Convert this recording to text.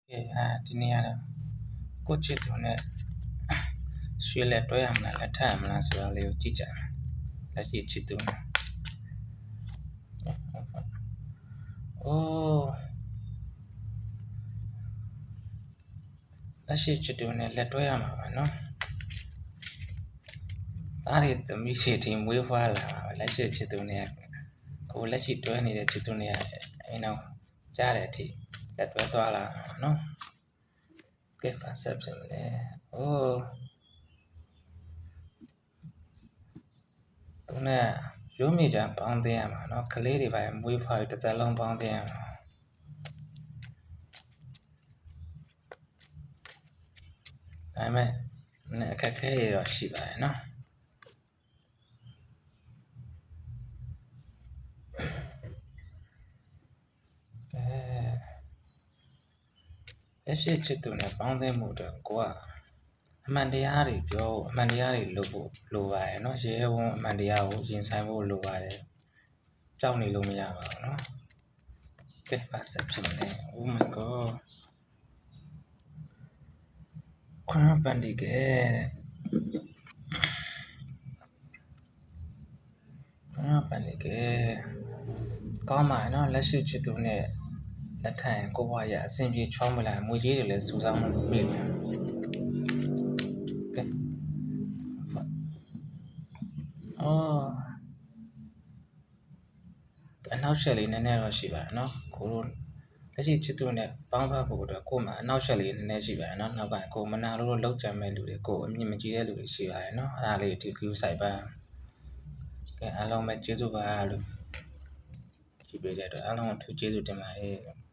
ဒီနေ့ကတော့ကိုချစ်သူနဲ့ရွှေလက်တွဲရမလားလက်ထပ်ရမလားဆိုတာလေးကိုကြည့်ကြမယ်လက်ရှိချစ်သူနဲ့လက်ရှိချစ်သူနဲ့လက်တွဲရမှာပါနော်ဒါတွေသမီးရှိတီမွေးဖွားလာလက်ရှိချစ်သူနဲ့ကိုလက်ရှိတွဲနေတဲ့ချစ်သူနဲ့အိမ်အောင်ကြားတဲ့အထိလက်တွဲသွားလာနော်ကဲပါဆက်ဖြစ်မလဲသူနဲ့ရိုးမြေချမ်းပေါင်းသိရမှာနော်ကလေးတွေပဲမွေးဖွားပြီးတစ်သက်လုံးပေါင်းသိရမှာဒါပေမဲ့အခက်အခဲတွေတော့ရှိပါတယ်နော်လက်ရှိချစ်သူနဲ့ပေါင်းသိမှုတော့ကိုကအမှန်တရားတွေပြောအမှန်တရားတွေလုပ်ဖို့လိုပါတယ်နော်ရဲဝံအမှန်တရားကိုရင်ဆိုင်ဖို့လိုပါတယ်ကြောက်နေလို့မရပါဘူးနော်ကဲပါဆက်ဖြစ်နေ Oh my god ခွန်ပန်ဒီကဲကောင်းပါနော်လက်ရှိချစ်သူနဲ့လက်ထပ်ရင်ကိုဘွားရအဆင်ပြေချောင်းမလာငွေကြီးတွေလည်းစူဆောင်းမိတယ်ကဲအနောက်ရှက်လေးနည်းနည်းတော့ရှိပါတယ်နော်ကိုတို့လက်ရှိချစ်သူနဲ့ပေါင်းဖက်ဖို့အတွက်ကို့မှာအနောက်ရှက်လေးနည်းနည်းရှိပါတယ်နော်နောက်ပိုင်းကိုမနာလို့လောက်ကြံမဲ့လူတွေကိုအမြင်မကြည့်တဲ့လူတွေရှိပါတယ်နော်အဲ့ဒါလေးဒီကူးဆိုင်ပါကဲအားလုံးပဲကျေးဇူးပါလို့ကြည့်ပေးတဲ့အတွက်အားလုံးကိုကျေးဇူးတင်ပါတယ်